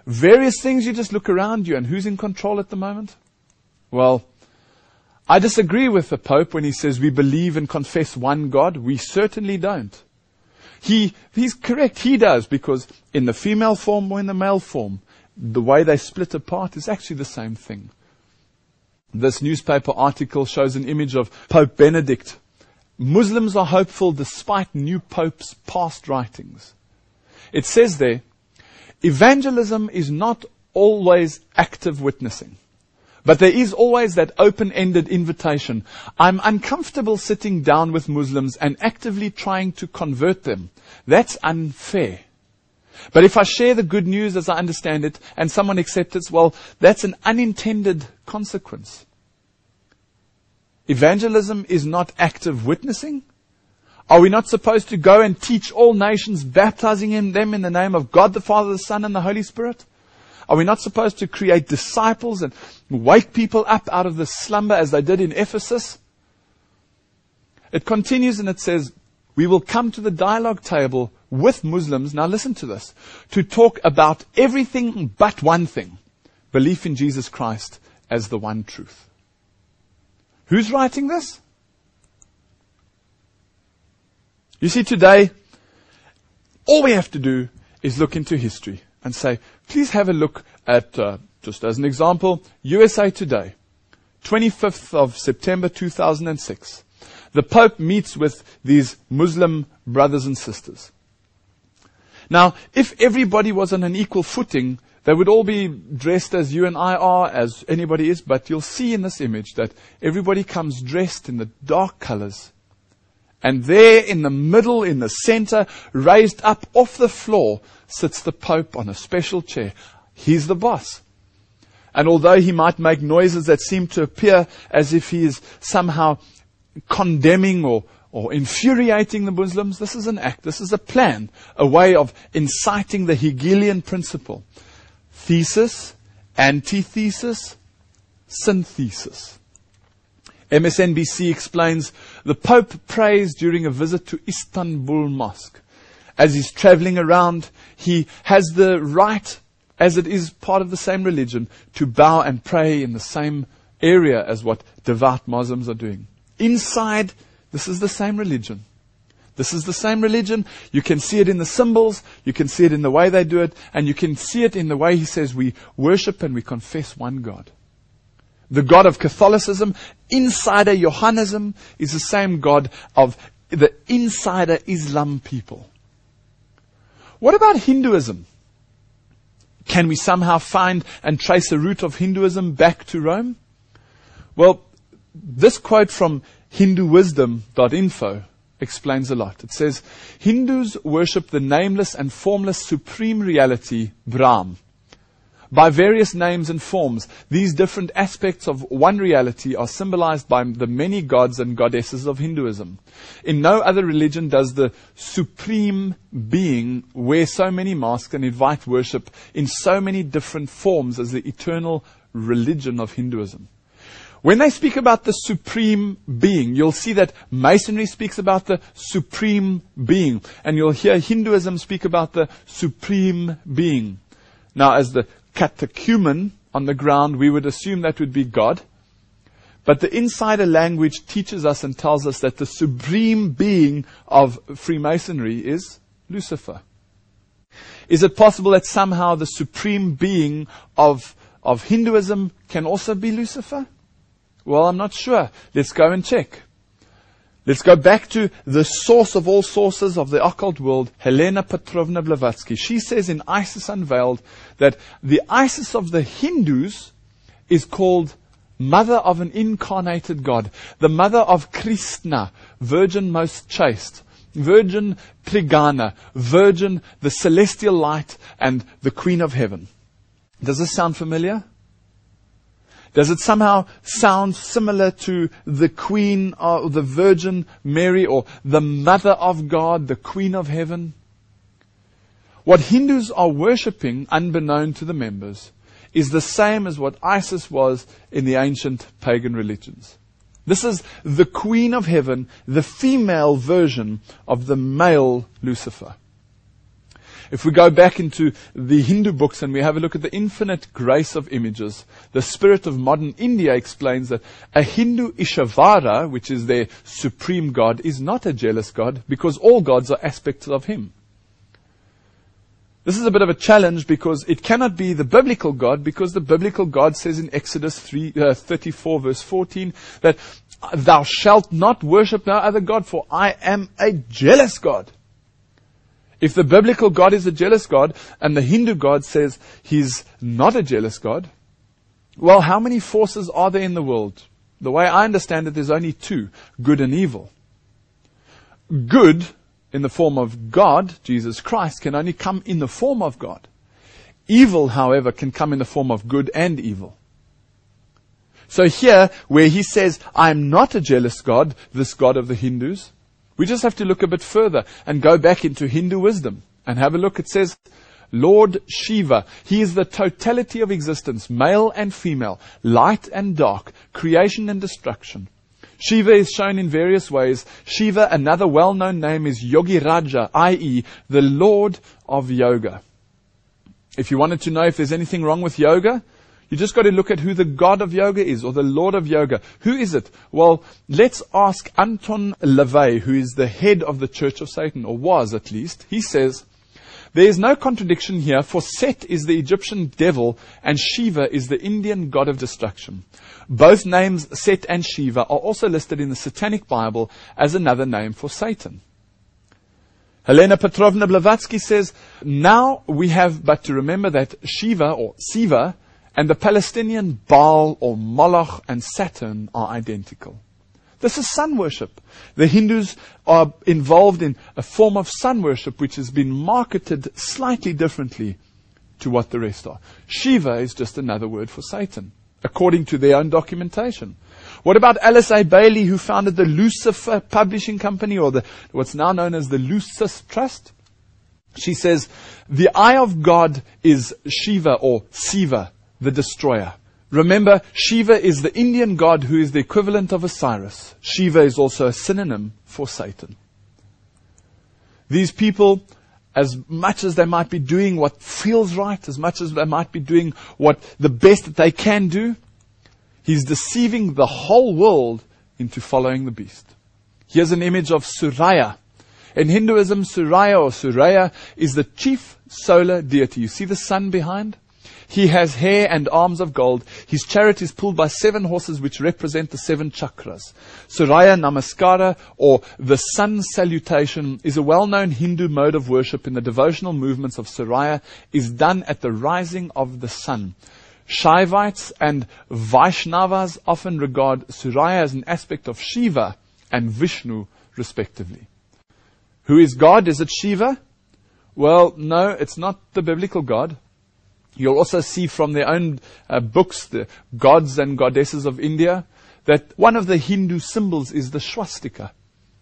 various things. You just look around you, and who's in control at the moment? Well, I disagree with the Pope when he says we believe and confess one God. We certainly don't. He's correct. He does, because in the female form or in the male form, the way they split apart is actually the same thing. This newspaper article shows an image of Pope Benedict. Muslims are hopeful despite new popes' past writings. It says there, evangelism is not always active witnessing, but there is always that open-ended invitation. I'm uncomfortable sitting down with Muslims and actively trying to convert them. That's unfair. But if I share the good news as I understand it and someone accepts it, well, that's an unintended consequence. Evangelism is not active witnessing. Are we not supposed to go and teach all nations, baptizing them in the name of God the Father, the Son, and the Holy Spirit? Are we not supposed to create disciples and wake people up out of the slumber as they did in Ephesus? It continues and it says, we will come to the dialogue table with Muslims, now listen to this, to talk about everything but one thing, belief in Jesus Christ as the one truth. Who's writing this? You see, today, all we have to do is look into history and say, please have a look at, just as an example, USA Today, 25th of September 2006. The Pope meets with these Muslim brothers and sisters. Now, if everybody was on an equal footing, they would all be dressed as you and I are, as anybody is, but you'll see in this image that everybody comes dressed in the dark colors. And there in the middle, in the center, raised up off the floor, sits the Pope on a special chair. He's the boss. And although he might make noises that seem to appear as if he is somehow condemning or infuriating the Muslims, this is an act, this is a plan, a way of inciting the Hegelian principle. Thesis, antithesis, synthesis. MSNBC explains, the Pope prays during a visit to Istanbul Mosque. As he's traveling around, he has the right, as it is part of the same religion, to bow and pray in the same area as what devout Muslims are doing. Inside, this is the same religion. This is the same religion. You can see it in the symbols. You can see it in the way they do it. And you can see it in the way he says we worship and we confess one God. The God of Catholicism, insider Johannism, is the same God of the insider Islam people. What about Hinduism? Can we somehow find and trace a root of Hinduism back to Rome? Well, this quote from hinduwisdom.info explains a lot. It says, Hindus worship the nameless and formless supreme reality, Brahm. By various names and forms, these different aspects of one reality are symbolized by the many gods and goddesses of Hinduism. In no other religion does the supreme being wear so many masks and invite worship in so many different forms as the eternal religion of Hinduism. When they speak about the supreme being, you'll see that Masonry speaks about the supreme being, and you'll hear Hinduism speak about the supreme being. Now, as the catechumen on the ground, we would assume that would be God. But the insider language teaches us and tells us that the supreme being of Freemasonry is Lucifer. Is it possible that somehow the supreme being of Hinduism can also be Lucifer? Well, I'm not sure. Let's go and check. Let's go back to the source of all sources of the occult world, Helena Petrovna Blavatsky. She says in Isis Unveiled that the Isis of the Hindus is called Mother of an Incarnated God, the Mother of Krishna, Virgin Most Chaste, Virgin Trigana, Virgin, the Celestial Light, and the Queen of Heaven. Does this sound familiar? Does it somehow sound similar to the Queen or the Virgin Mary or the Mother of God, the Queen of Heaven? What Hindus are worshipping, unbeknown to the members, is the same as what Isis was in the ancient pagan religions. This is the Queen of Heaven, the female version of the male Lucifer. If we go back into the Hindu books and we have a look at the infinite grace of images, the spirit of modern India explains that a Hindu Ishvara, which is their supreme God, is not a jealous God because all gods are aspects of him. This is a bit of a challenge because it cannot be the biblical God, because the biblical God says in Exodus 34 verse 14 that thou shalt not worship no other God, for I am a jealous God. If the biblical God is a jealous God and the Hindu God says he's not a jealous God, well, how many forces are there in the world? The way I understand it, there's only two, good and evil. Good, in the form of God, Jesus Christ, can only come in the form of God. Evil, however, can come in the form of good and evil. So here, where he says, I am not a jealous God, this God of the Hindus, we just have to look a bit further and go back into Hindu wisdom and have a look. It says, Lord Shiva, he is the totality of existence, male and female, light and dark, creation and destruction. Shiva is shown in various ways. Shiva, another well-known name, is Yogi Raja, i.e., the Lord of Yoga. If you wanted to know if there's anything wrong with yoga, you just got to look at who the God of Yoga is, or the Lord of Yoga. Who is it? Well, let's ask Anton LaVey, who is the head of the Church of Satan, or was at least. He says, there is no contradiction here, for Set is the Egyptian devil and Shiva is the Indian god of destruction. Both names, Set and Shiva, are also listed in the Satanic Bible as another name for Satan. Helena Petrovna Blavatsky says, now we have but to remember that Shiva or Siva and the Palestinian Baal or Moloch and Saturn are identical. This is sun worship. The Hindus are involved in a form of sun worship which has been marketed slightly differently to what the rest are. Shiva is just another word for Satan, according to their own documentation. What about Alice A. Bailey, who founded the Lucifer Publishing Company, or what's now known as the Lucis Trust? She says, the eye of God is Shiva or Siva, the destroyer. Remember, Shiva is the Indian god who is the equivalent of Osiris. Shiva is also a synonym for Satan. These people, as much as they might be doing what feels right, as much as they might be doing what the best that they can do, he's deceiving the whole world into following the beast. Here's an image of Surya. In Hinduism, Surya or Surya is the chief solar deity. You see the sun behind? He has hair and arms of gold. His chariot is pulled by 7 horses which represent the 7 chakras. Surya Namaskara, or the sun salutation, is a well-known Hindu mode of worship in the devotional movements of Surya, is done at the rising of the sun. Shaivites and Vaishnavas often regard Surya as an aspect of Shiva and Vishnu, respectively. Who is God? Is it Shiva? Well, no, it's not the biblical God. You'll also see from their own books, the gods and goddesses of India, that one of the Hindu symbols is the swastika.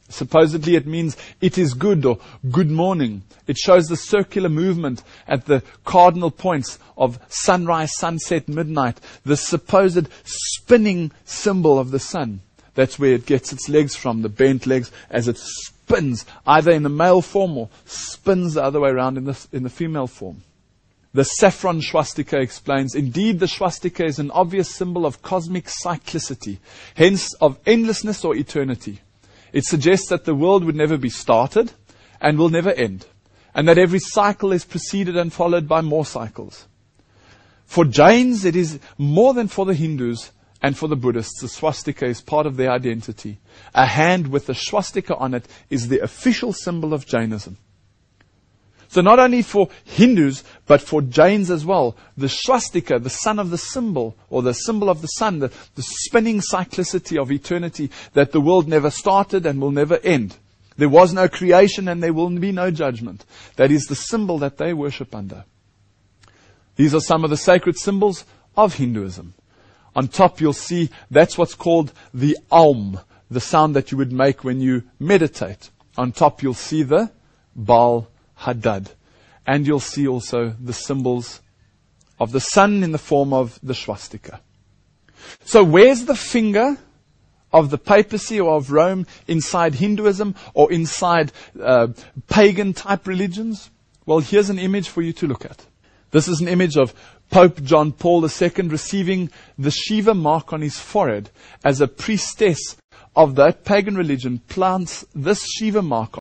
Supposedly it means it is good or good morning. It shows the circular movement at the cardinal points of sunrise, sunset, midnight, the supposed spinning symbol of the sun. That's where it gets its legs from, the bent legs, as it spins, either in the male form or spins the other way around in the female form. The saffron swastika explains, indeed the swastika is an obvious symbol of cosmic cyclicity, hence of endlessness or eternity. It suggests that the world would never be started and will never end, and that every cycle is preceded and followed by more cycles. For Jains, it is more than for the Hindus and for the Buddhists. The swastika is part of their identity. A hand with the swastika on it is the official symbol of Jainism. So not only for Hindus, but for Jains as well, the swastika, the sun of the symbol, or the symbol of the sun, the spinning cyclicity of eternity, that the world never started and will never end. There was no creation and there will be no judgment. That is the symbol that they worship under. These are some of the sacred symbols of Hinduism. On top you'll see that's what's called the Aum, the sound that you would make when you meditate. On top you'll see the Baal Hadad. And you'll see also the symbols of the sun in the form of the swastika. So where's the finger of the papacy or of Rome inside Hinduism or inside pagan type religions? Well, here's an image for you to look at. This is an image of Pope John Paul II receiving the Shiva mark on his forehead as a priestess of that pagan religion plants this Shiva mark